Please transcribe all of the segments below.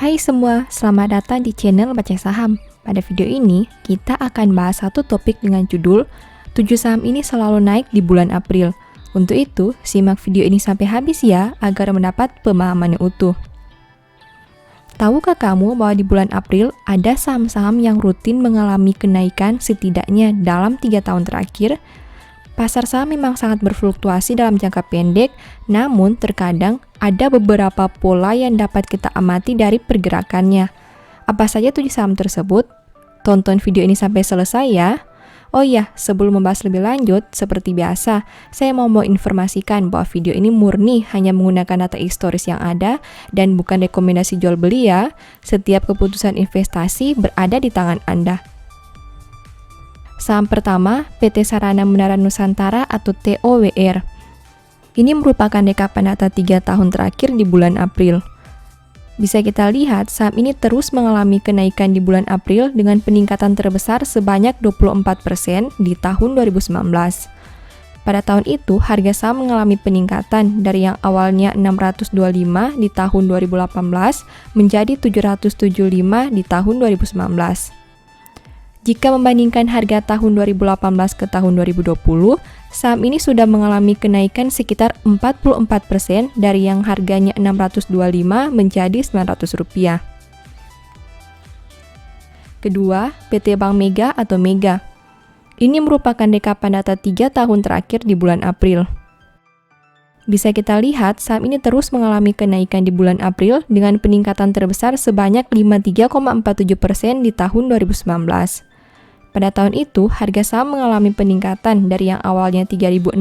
Hai semua, selamat datang di channel Baca Saham. Pada video ini, kita akan bahas satu topik dengan judul 7 saham ini selalu naik di bulan April. Untuk itu, simak video ini sampai habis ya, agar mendapat pemahaman yang utuh. Tahukah kamu bahwa di bulan April ada saham-saham yang rutin mengalami kenaikan setidaknya dalam 3 tahun terakhir? Pasar saham memang sangat berfluktuasi dalam jangka pendek, namun terkadang ada beberapa pola yang dapat kita amati dari pergerakannya. Apa saja 7 saham tersebut? Tonton video ini sampai selesai ya. Oh iya, sebelum membahas lebih lanjut, seperti biasa, saya mau informasikan bahwa video ini murni hanya menggunakan data historis yang ada dan bukan rekomendasi jual beli ya. Setiap keputusan investasi berada di tangan Anda. Saham pertama, PT Sarana Menara Nusantara atau TOWR. Ini merupakan rekapan data 3 tahun terakhir di bulan April. Bisa kita lihat, saham ini terus mengalami kenaikan di bulan April dengan peningkatan terbesar sebanyak 24% di tahun 2019. Pada tahun itu, harga saham mengalami peningkatan dari yang awalnya 625 di tahun 2018 menjadi 775 di tahun 2019. Jika membandingkan harga tahun 2018 ke tahun 2020, saham ini sudah mengalami kenaikan sekitar 44% dari yang harganya 625 menjadi Rp900. Kedua, PT Bank Mega atau Mega. Ini merupakan rekapan data 3 tahun terakhir di bulan April. Bisa kita lihat, saham ini terus mengalami kenaikan di bulan April dengan peningkatan terbesar sebanyak 53,47% di tahun 2019. Pada tahun itu, harga saham mengalami peningkatan dari yang awalnya 3.600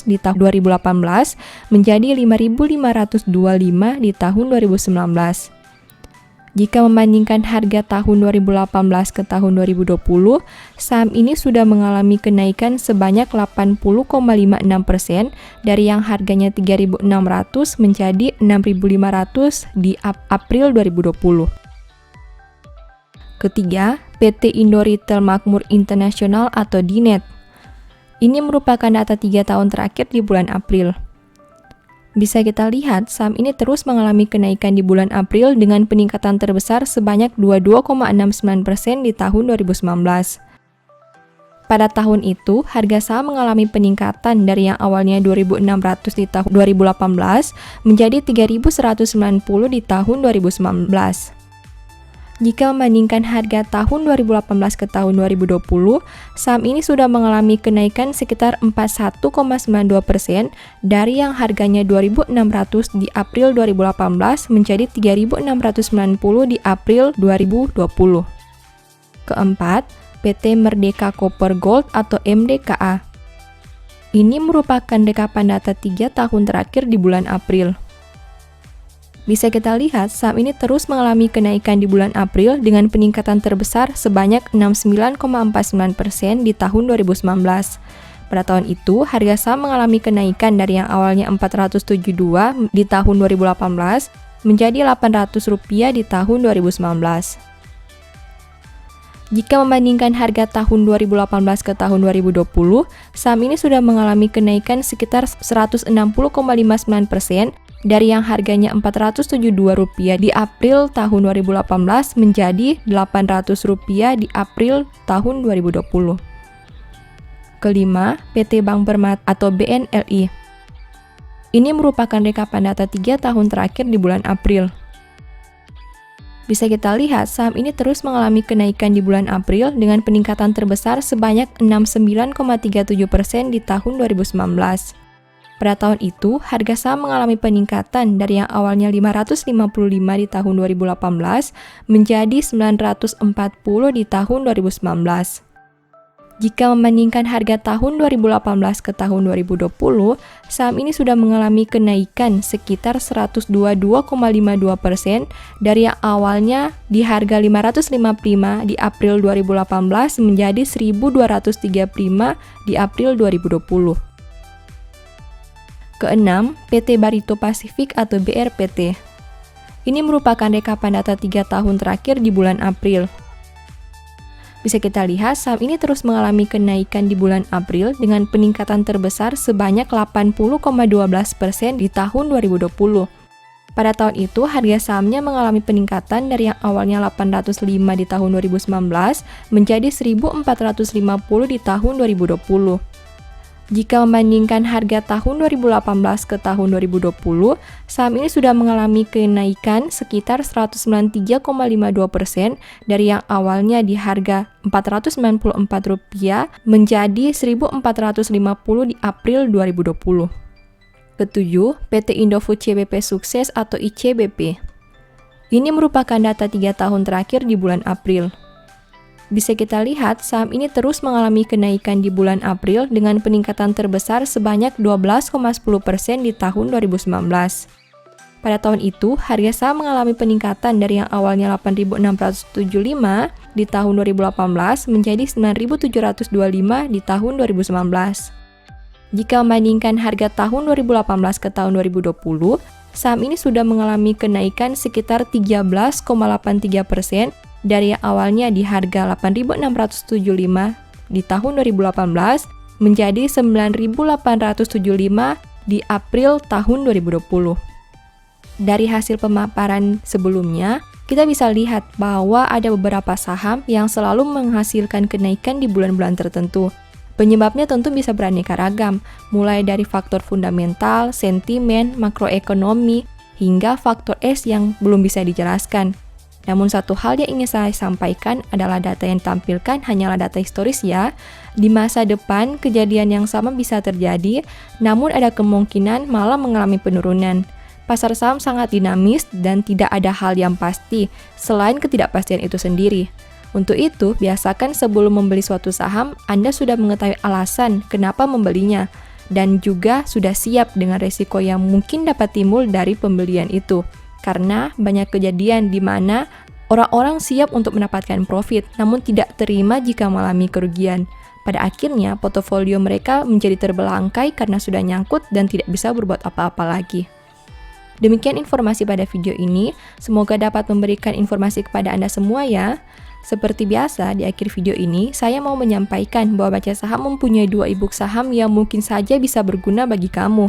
di tahun 2018 menjadi 5.525 di tahun 2019. Jika membandingkan harga tahun 2018 ke tahun 2020, saham ini sudah mengalami kenaikan sebanyak 80,56% dari yang harganya 3.600 menjadi 6.500 di April 2020. Ketiga, PT Indo Retail Makmur Internasional atau DINET. Ini merupakan data 3 tahun terakhir di bulan April. Bisa kita lihat, saham ini terus mengalami kenaikan di bulan April dengan peningkatan terbesar sebanyak 22,69% di tahun 2019. Pada tahun itu, harga saham mengalami peningkatan dari yang awalnya 2.600 di tahun 2018 menjadi 3.190 di tahun 2019. Jika membandingkan harga tahun 2018 ke tahun 2020, saham ini sudah mengalami kenaikan sekitar 41,92% dari yang harganya 2.600 di April 2018 menjadi 3.690 di April 2020. Keempat, PT Merdeka Copper Gold atau MDKA. Ini merupakan rekapan data 3 tahun terakhir di bulan April. Bisa kita lihat, saham ini terus mengalami kenaikan di bulan April dengan peningkatan terbesar sebanyak 69,49% di tahun 2019. Pada tahun itu, harga saham mengalami kenaikan dari yang awalnya 472 di tahun 2018 menjadi Rp800 di tahun 2019. Jika membandingkan harga tahun 2018 ke tahun 2020, saham ini sudah mengalami kenaikan sekitar 160,59% dari yang harganya Rp472 di April tahun 2018 menjadi Rp800 di April tahun 2020. Kelima, PT Bank Permata atau BNLI. Ini merupakan rekapan data 3 tahun terakhir di bulan April. Bisa kita lihat, saham ini terus mengalami kenaikan di bulan April dengan peningkatan terbesar sebanyak 69,37% di tahun 2019. Pada tahun itu, harga saham mengalami peningkatan dari yang awalnya 555 di tahun 2018 menjadi 940 di tahun 2019. Jika membandingkan harga tahun 2018 ke tahun 2020, saham ini sudah mengalami kenaikan sekitar 122,52% dari yang awalnya di harga 555 di April 2018 menjadi 1.235 di April 2020. Keenam, PT Barito Pasifik atau BRPT. Ini merupakan rekapan data 3 tahun terakhir di bulan April. Bisa kita lihat, saham ini terus mengalami kenaikan di bulan April dengan peningkatan terbesar sebanyak 80,12% di tahun 2020. Pada tahun itu, harga sahamnya mengalami peningkatan dari yang awalnya 805 di tahun 2019 menjadi 1.450 di tahun 2020. Jika membandingkan harga tahun 2018 ke tahun 2020, saham ini sudah mengalami kenaikan sekitar 193,52% dari yang awalnya di harga Rp494 menjadi Rp1.450 di April 2020. Ketujuh, PT Indofood CBP Sukses atau ICBP. Ini merupakan data 3 tahun terakhir di bulan April. Bisa kita lihat, saham ini terus mengalami kenaikan di bulan April dengan peningkatan terbesar sebanyak 12,10% di tahun 2019. Pada tahun itu, harga saham mengalami peningkatan dari yang awalnya 8.675 di tahun 2018 menjadi 9.725 di tahun 2019. Jika membandingkan harga tahun 2018 ke tahun 2020, saham ini sudah mengalami kenaikan sekitar 13,83% dari yang awalnya di harga 8.675 di tahun 2018 menjadi 9.875 di April tahun 2020. Dari hasil pemaparan sebelumnya, kita bisa lihat bahwa ada beberapa saham yang selalu menghasilkan kenaikan di bulan-bulan tertentu. Penyebabnya tentu bisa beraneka ragam, mulai dari faktor fundamental, sentimen, makroekonomi, hingga faktor S yang belum bisa dijelaskan. Namun satu hal yang ingin saya sampaikan adalah data yang ditampilkan hanyalah data historis ya. Di masa depan, kejadian yang sama bisa terjadi, namun ada kemungkinan malah mengalami penurunan. Pasar saham sangat dinamis dan tidak ada hal yang pasti, selain ketidakpastian itu sendiri. Untuk itu, biasakan sebelum membeli suatu saham, Anda sudah mengetahui alasan kenapa membelinya, dan juga sudah siap dengan resiko yang mungkin dapat timbul dari pembelian itu. Karena banyak kejadian di mana orang-orang siap untuk mendapatkan profit, namun tidak terima jika mengalami kerugian. Pada akhirnya, portofolio mereka menjadi terbelangkai karena sudah nyangkut dan tidak bisa berbuat apa-apa lagi. Demikian informasi pada video ini, semoga dapat memberikan informasi kepada Anda semua ya. Seperti biasa, di akhir video ini, saya mau menyampaikan bahwa Baca Saham mempunyai 2 e-book saham yang mungkin saja bisa berguna bagi kamu.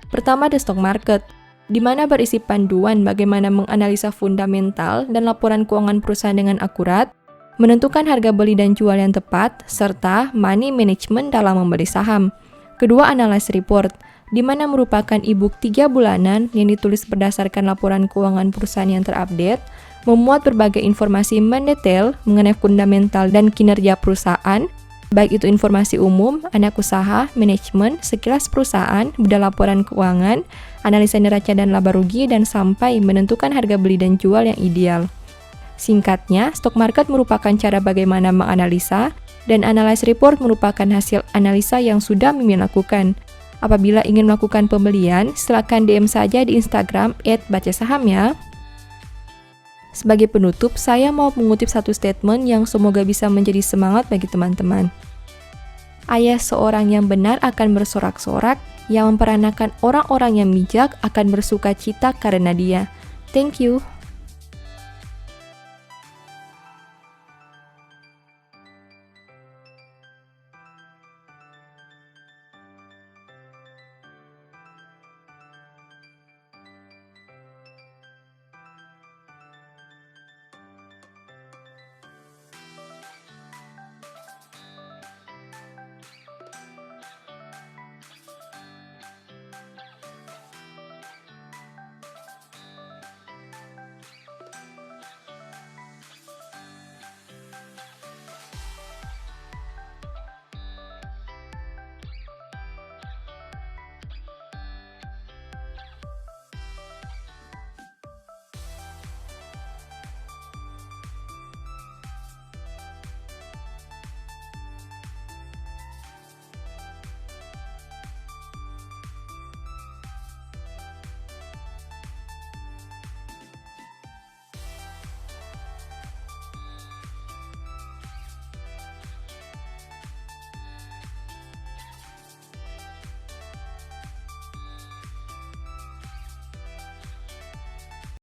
Pertama, The Stock Market, di mana berisi panduan bagaimana menganalisa fundamental dan laporan keuangan perusahaan dengan akurat, menentukan harga beli dan jual yang tepat, serta money management dalam membeli saham. Kedua, Analyst Report, di mana merupakan e-book 3 bulanan yang ditulis berdasarkan laporan keuangan perusahaan yang terupdate, memuat berbagai informasi mendetail mengenai fundamental dan kinerja perusahaan, baik itu informasi umum, anak usaha, manajemen, sekilas perusahaan, beda laporan keuangan, analisa neraca dan laba rugi, dan sampai menentukan harga beli dan jual yang ideal. Singkatnya, stock market merupakan cara bagaimana menganalisa, dan analyst report merupakan hasil analisa yang sudah Mimin lakukan. Apabila ingin melakukan pembelian, silakan DM saja di Instagram @bacasaham ya. Sebagai penutup, saya mau mengutip satu statement yang semoga bisa menjadi semangat bagi teman-teman. Ayah seorang yang benar akan bersorak-sorak, yang memperanakan orang-orang yang bijak akan bersuka cita karena dia. Thank you.